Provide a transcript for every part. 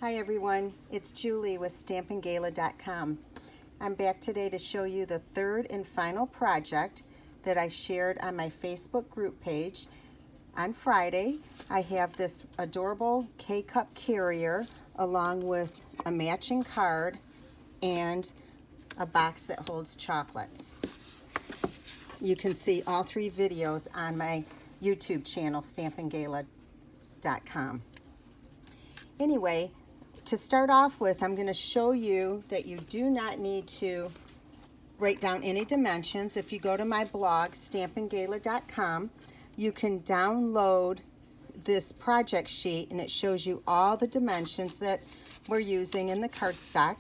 Hi everyone, it's Julie with StampinGala.com. I'm back today to show you the third and final project that I shared on my Facebook group page. On Friday, I have this adorable K-Cup carrier along with a matching card and a box that holds chocolates. You can see all three videos on my YouTube channel, StampinGala.com. Anyway, to start off with, I'm going to show you that you do not need to write down any dimensions. If you go to my blog, StampinGala.com, you can download this project sheet and it shows you all the dimensions that we're using in the cardstock.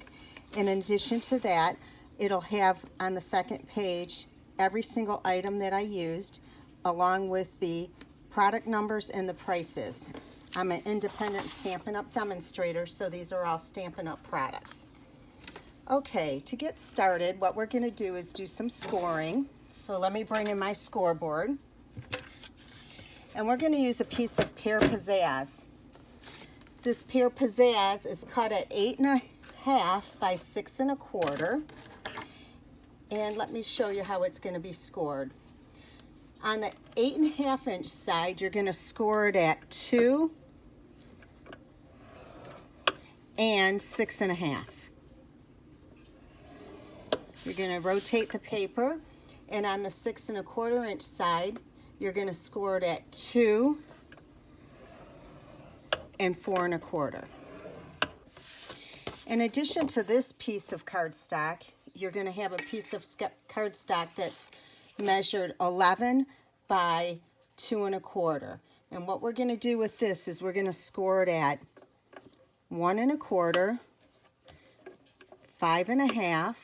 And in addition to that, it'll have on the second page every single item that I used, along with the product numbers and the prices. I'm an independent Stampin' Up! Demonstrator, so these are all Stampin' Up! Products. Okay, to get started, what we're going to do is do some scoring. So let me bring in my scoreboard. And we're going to use a piece of Pear Pizzazz. This Pear Pizzazz is cut at 8.5 by 6 1/4. And let me show you how it's going to be scored. On the 8.5 inch side, you're going to score it at 2 and 6.5. You're going to rotate the paper, and on the 6 1/4 inch side, you're going to score it at 2 and 4 1/4. In addition to this piece of cardstock, you're going to have a piece of cardstock that's measured 11 by 2 1/4. And what we're going to do with this is we're going to score it at 1 1/4, 5 1/2,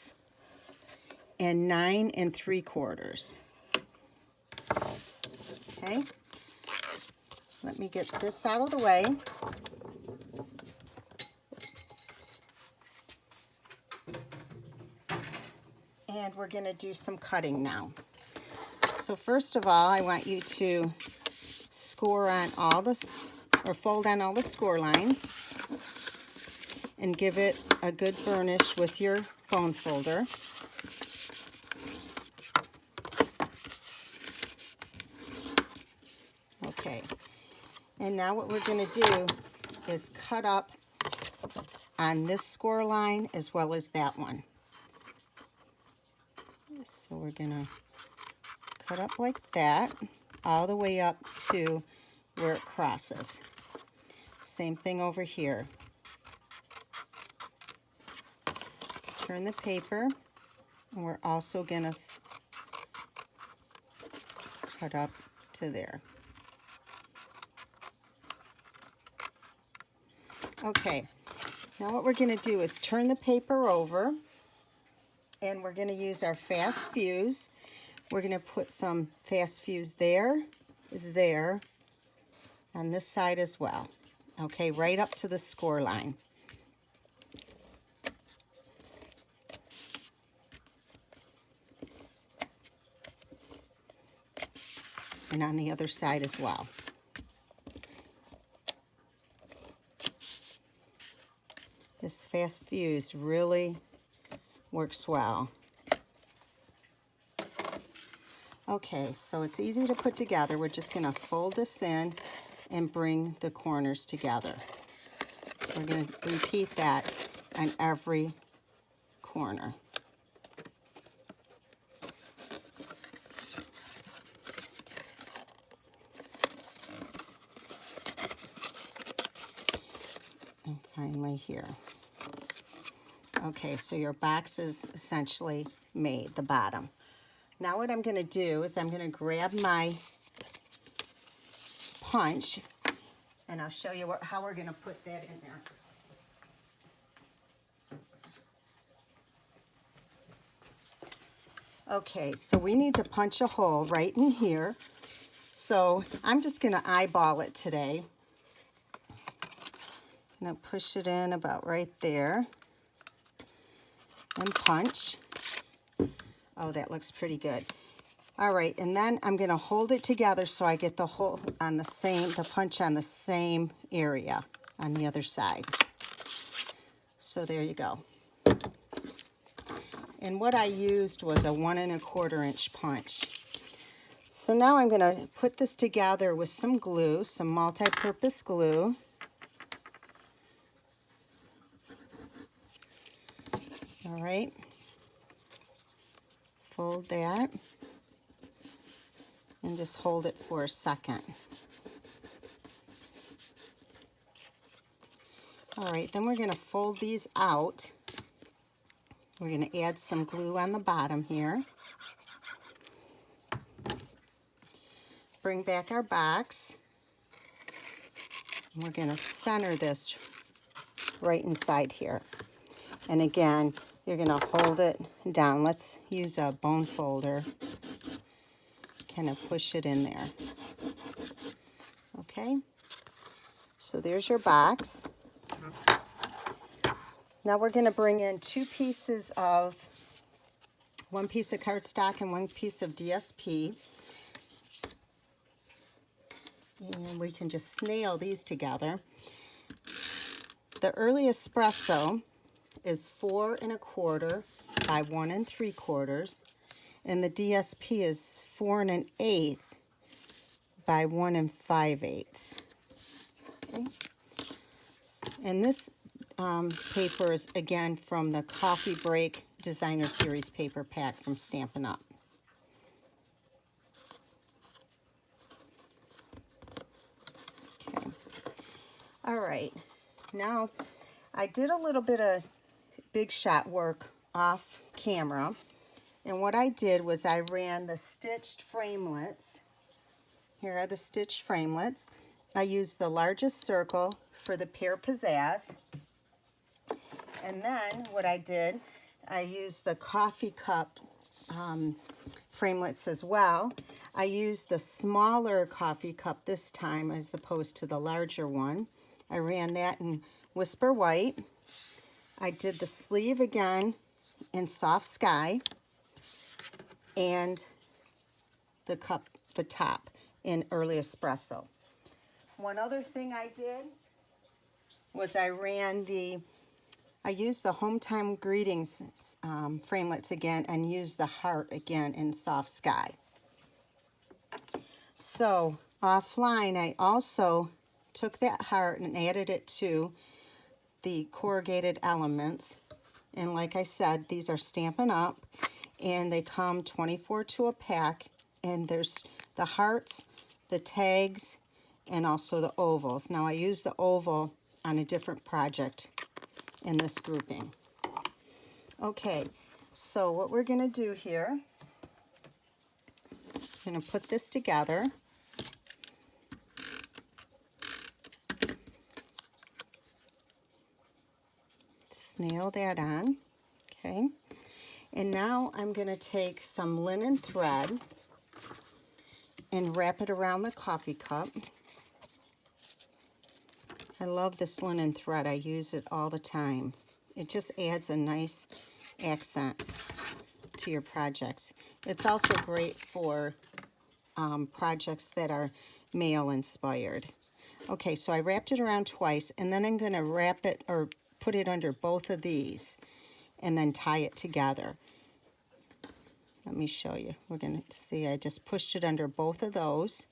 and 9 3/4. Okay, let me get this out of the way. And we're going to do some cutting now. So first of all, I want you to score on all the, or fold on all the score lines and give it a good burnish with your bone folder. Okay, and now what we're going to do is cut up on this score line as well as that one. So we're going to cut up like that, all the way up to where it crosses. Same thing over here. Turn the paper, and we're also going to cut up to there. Okay, now what we're going to do is turn the paper over, and we're going to use our fast fuse. We're going to put some fast fuse there, on this side as well. Okay, right up to the score line. And on the other side as well. This fast fuse really works well. Okay, so it's easy to put together. We're just going to fold this in and bring the corners together. We're going to repeat that on every corner. And finally here. Okay, so your box is essentially made, the bottom. Now what I'm going to do is I'm going to grab my punch, and I'll show you how we're going to put that in there. Okay, so we need to punch a hole right in here. So I'm just going to eyeball it today. I'm going to push it in about right there and punch. Oh, that looks pretty good. All right, and then I'm going to hold it together so I get the hole on the punch on the same area on the other side. So there you go. And what I used was a 1 1/4 inch punch. So now I'm going to put this together with some glue, some multi-purpose glue. All right. Fold that and just hold it for a second. All right, then we're going to fold these out. We're going to add some glue on the bottom here. Bring back our box. We're going to center this right inside here. And again, you're going to hold it down. Let's use a bone folder. Kind of push it in there. Okay, so there's your box. Now we're going to bring in one piece of cardstock and one piece of DSP. And we can just snail these together. The Early Espresso is 4 1/4 by 1 3/4, and the DSP is 4 1/8 by 1 5/8. Okay, and this paper is again from the Coffee Break Designer Series paper pack from Stampin' Up. Okay. All right, now I did a little bit of big shot work off camera, and what I did was I ran the stitched framelits. Here are the stitched framelits. I used the largest circle for the Pear Pizzazz. And then what I did, I used the coffee cup framelits as well. I used the smaller coffee cup this time as opposed to the larger one. I ran that in Whisper White. I did the sleeve again in Soft Sky, and the top in Early Espresso. One other thing I did was I used the Hometime Greetings framelits again and used the heart again in Soft Sky. So offline, I also took that heart and added it to the corrugated elements. And like I said, these are Stampin' Up, and they come 24 to a pack. And there's the hearts, the tags, and also the ovals. Now I use the oval on a different project in this grouping. Okay, so what we're going to do here is going to put this together. Snail that on. Okay, and now I'm going to take some linen thread and wrap it around the coffee cup. I love this linen thread. I use it all the time. It just adds a nice accent to your projects. It's also great for projects that are male inspired. Okay, so I wrapped it around twice, and then I'm going to wrap it or put it under both of these and then tie it together. Let me show you. We're going to see I just pushed it under both of those.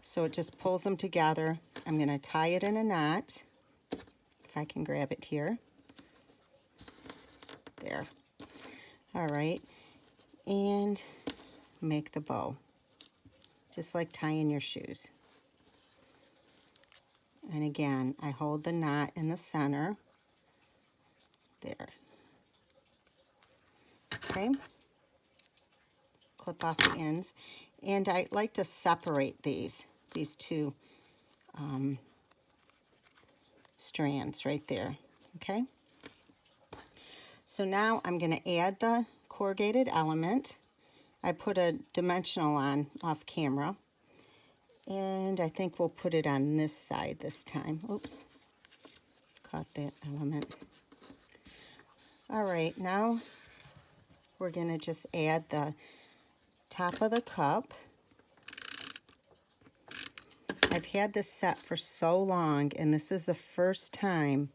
So it just pulls them together. I'm going to tie it in a knot, if I can grab it here. There. All right. And make the bow, just like tying your shoes. And again, I hold the knot in the center. There. Okay. Clip off the ends. And I like to separate these two strands right there. Okay. So now I'm going to add the corrugated element. I put a dimensional on off camera. And I think we'll put it on this side this time. Oops. Caught that element. All right, now we're going to just add the top of the cup. I've had this set for so long, and this is the first time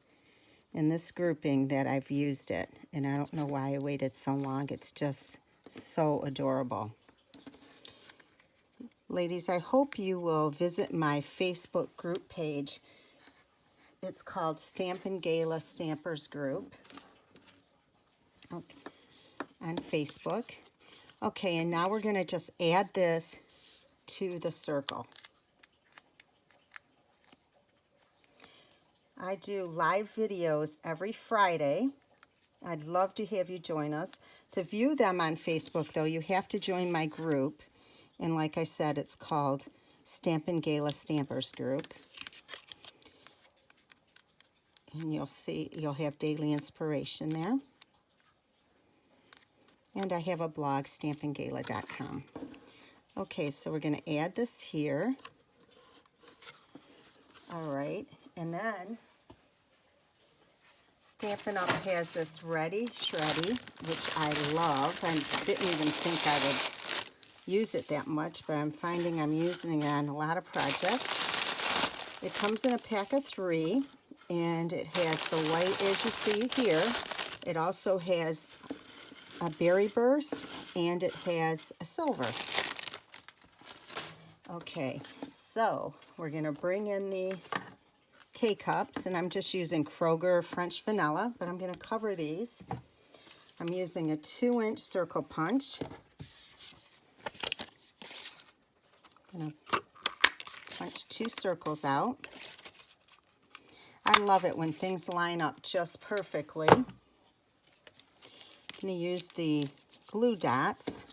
in this grouping that I've used it. And I don't know why I waited so long. It's just so adorable. Ladies, I hope you will visit my Facebook group page. It's called Stampin' Gala Stampers Group on Facebook. Okay, and now we're going to just add this to the circle. I do live videos every Friday. I'd love to have you join us. To view them on Facebook, though, you have to join my group. And like I said, it's called Stampin' Gala Stampers Group. And you'll see, you'll have daily inspiration there. And I have a blog, stampinggala.com. Okay, so we're going to add this here. All right, and then Stampin' Up! Has this Ready Shreddy, which I love. I didn't even think I would use it that much, but I'm finding I'm using it on a lot of projects. It comes in a pack of 3, and it has the white as you see here. It also has a berry burst, and it has a silver. Okay, so we're going to bring in the K-Cups, and I'm just using Kroger French Vanilla, but I'm going to cover these. I'm using a 2-inch circle punch. I'm going to punch 2 circles out. I love it when things line up just perfectly. I'm going to use the glue dots.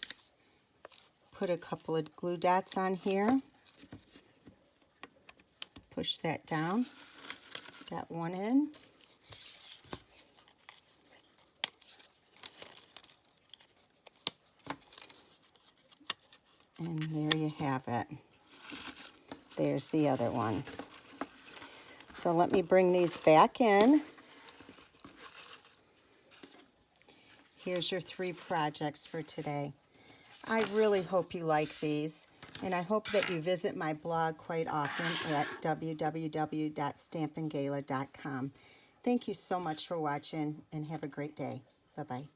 Put a couple of glue dots on here. Push that down. Got one in. And there you have it. There's the other one. So let me bring these back in. Here's your 3 projects for today. I really hope you like these, and I hope that you visit my blog quite often at www.stampinggala.com. Thank you so much for watching, and have a great day. Bye-bye.